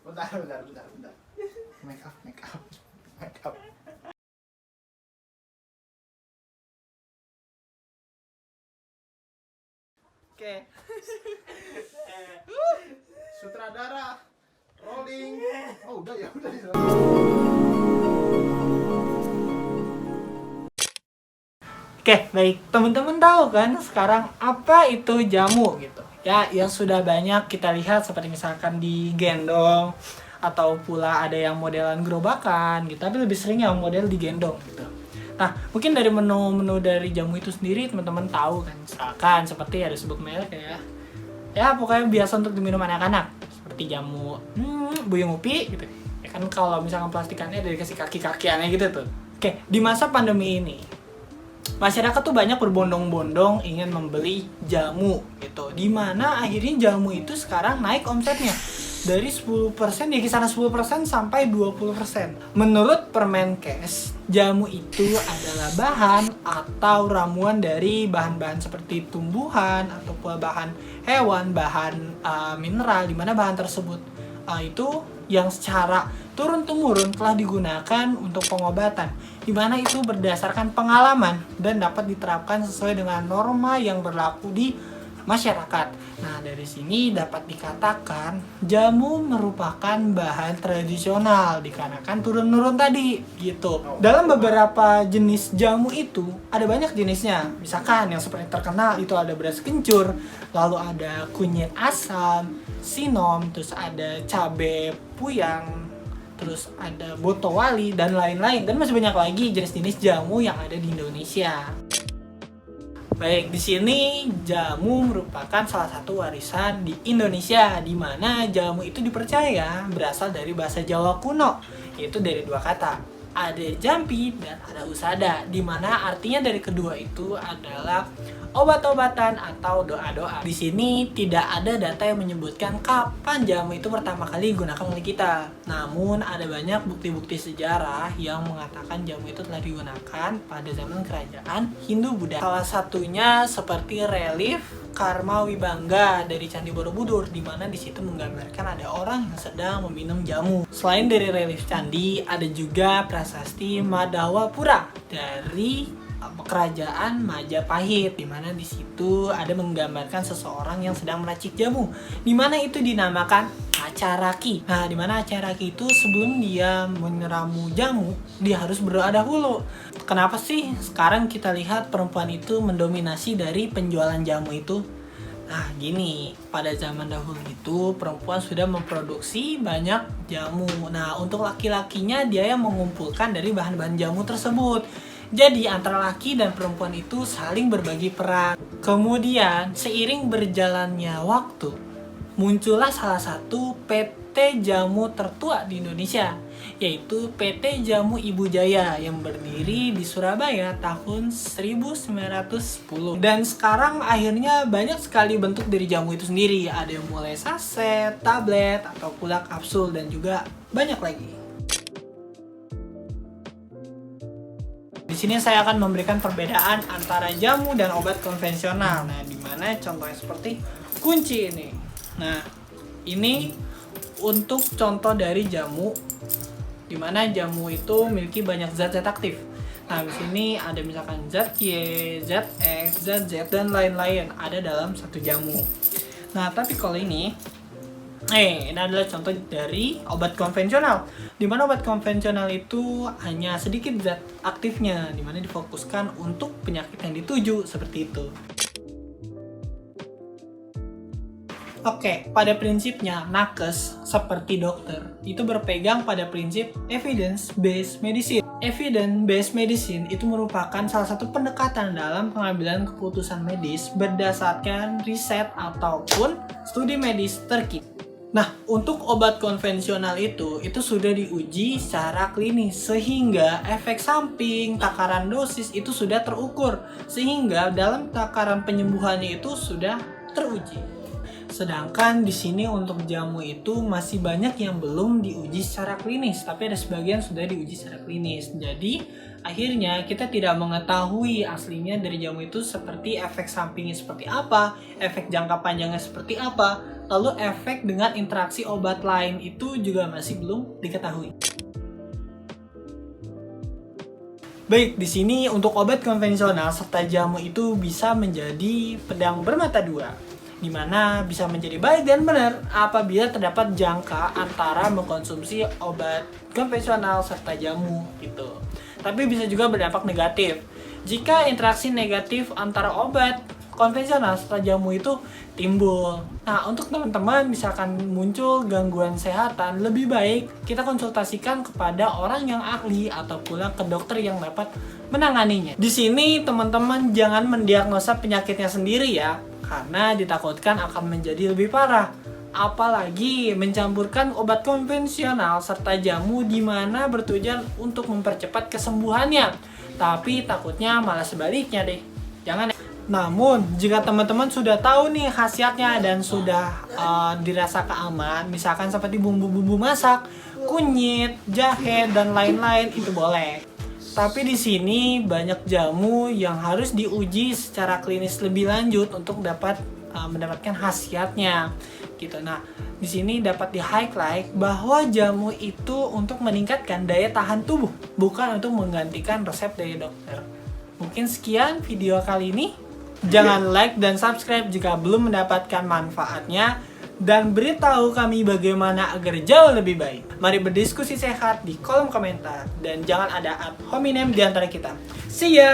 Bentar. Make up. Oke. Sutradara rolling. Oh, udah ya. Oke, baik. Teman-teman tahu kan sekarang apa itu jamu gitu. Ya, yang sudah banyak kita lihat seperti misalkan di gendong atau pula ada yang modelan gerobakan gitu, tapi lebih sering yang model digendong gitu. Nah, mungkin dari menu-menu dari jamu itu sendiri teman-teman tahu kan. Misalkan seperti ada sebut merek ya. Ya, pokoknya biasa untuk diminum anak-anak. Seperti jamu Buyung Upi gitu. Ya kan kalau misalkan plastikannya dari kasih kaki-kakiannya gitu tuh. Oke, di masa pandemi ini masyarakat tuh banyak berbondong-bondong ingin membeli jamu gitu. Dimana akhirnya jamu itu sekarang naik omsetnya dari 10% di kisaran 10% sampai 20%. Menurut Permenkes, jamu itu adalah bahan atau ramuan dari bahan-bahan seperti tumbuhan atau bahan hewan, bahan mineral, di mana bahan tersebut itu yang secara turun-temurun telah digunakan untuk pengobatan, di mana itu berdasarkan pengalaman dan dapat diterapkan sesuai dengan norma yang berlaku di masyarakat. Nah, dari sini dapat dikatakan jamu merupakan bahan tradisional dikarenakan turun-temurun tadi gitu. Dalam beberapa jenis jamu itu ada banyak jenisnya. Misalkan yang seperti terkenal itu ada beras kencur, lalu ada kunyit asam, sinom, terus ada cabai puyang, terus ada botowali dan lain-lain, dan masih banyak lagi jenis-jenis jamu yang ada di Indonesia. Baik, di sini jamu merupakan salah satu warisan di Indonesia, di mana jamu itu dipercaya berasal dari bahasa Jawa kuno, yaitu dari dua kata, ada jampi dan ada usada, di mana artinya dari kedua itu adalah obat-obatan atau doa-doa. Di sini tidak ada data yang menyebutkan kapan jamu itu pertama kali digunakan oleh kita. Namun ada banyak bukti-bukti sejarah yang mengatakan jamu itu telah digunakan pada zaman kerajaan Hindu-Buddha. Salah satunya seperti relief Karma Wibangga dari Candi Borobudur, di mana di situ menggambarkan ada orang yang sedang meminum jamu. Selain dari relief candi, ada juga prasasti Madawapura dari kerajaan Majapahit, di mana di situ ada menggambarkan seseorang yang sedang meracik jamu, di mana itu dinamakan acaraki. Nah, di mana acaraki itu sebelum dia menyeramu jamu, dia harus berdoa dahulu. Kenapa sih sekarang kita lihat perempuan itu mendominasi dari penjualan jamu itu? Nah, gini, pada zaman dahulu itu perempuan sudah memproduksi banyak jamu. Nah, untuk laki-lakinya dia yang mengumpulkan dari bahan-bahan jamu tersebut. Jadi antara laki dan perempuan itu saling berbagi peran. Kemudian seiring berjalannya waktu, muncullah salah satu PT jamu tertua di Indonesia, yaitu PT Jamu Ibu Jaya yang berdiri di Surabaya tahun 1910. Dan sekarang akhirnya banyak sekali bentuk dari jamu itu sendiri. Ada yang mulai saset, tablet, atau pula kapsul, dan juga banyak lagi. Di sini saya akan memberikan perbedaan antara jamu dan obat konvensional. Nah, di mana contohnya seperti kunci ini. Nah, ini untuk contoh dari jamu, di mana jamu itu memiliki banyak zat-zat aktif. Nah, di sini ada misalkan zat Y, zat X, zat Z, dan lain-lain ada dalam satu jamu. Nah, tapi kalau ini adalah contoh dari obat konvensional, di mana obat konvensional itu hanya sedikit zat aktifnya, di mana difokuskan untuk penyakit yang dituju, seperti itu. Oke, pada prinsipnya nakes seperti dokter itu berpegang pada prinsip evidence-based medicine. Evidence-based medicine itu merupakan salah satu pendekatan dalam pengambilan keputusan medis berdasarkan riset ataupun studi medis terkini. Nah, untuk obat konvensional itu sudah diuji secara klinis, sehingga efek samping, takaran dosis itu sudah terukur, sehingga dalam takaran penyembuhannya itu sudah teruji. Sedangkan di sini untuk jamu itu masih banyak yang belum diuji secara klinis, tapi ada sebagian sudah diuji secara klinis. Jadi akhirnya kita tidak mengetahui aslinya dari jamu itu seperti efek sampingnya seperti apa, efek jangka panjangnya seperti apa, lalu efek dengan interaksi obat lain itu juga masih belum diketahui. Baik, di sini untuk obat konvensional serta jamu itu bisa menjadi pedang bermata dua, di mana bisa menjadi baik dan benar apabila terdapat jangka antara mengkonsumsi obat konvensional serta jamu gitu. Tapi bisa juga berdampak negatif jika interaksi negatif antara obat konvensional serta jamu itu timbul. Nah, untuk teman-teman misalkan muncul gangguan kesehatan, lebih baik kita konsultasikan kepada orang yang ahli atau pula ke dokter yang dapat menanganinya. Di sini teman-teman jangan mendiagnosa penyakitnya sendiri ya, karena ditakutkan akan menjadi lebih parah. Apalagi mencampurkan obat konvensional serta jamu di mana bertujuan untuk mempercepat kesembuhannya. Tapi takutnya malah sebaliknya deh. Jangan. Namun, jika teman-teman sudah tahu nih khasiatnya dan sudah dirasa aman, misalkan seperti bumbu-bumbu masak, kunyit, jahe, dan lain-lain, itu boleh. Tapi di sini banyak jamu yang harus diuji secara klinis lebih lanjut untuk dapat mendapatkan khasiatnya gitu. Nah, di sini dapat di-highlight bahwa jamu itu untuk meningkatkan daya tahan tubuh, bukan untuk menggantikan resep dari dokter. Mungkin sekian video kali ini. Jangan like dan subscribe jika belum mendapatkan manfaatnya, dan beritahu kami bagaimana agar jauh lebih baik. Mari berdiskusi sehat di kolom komentar, dan jangan ada ad hominem di antara kita. See ya!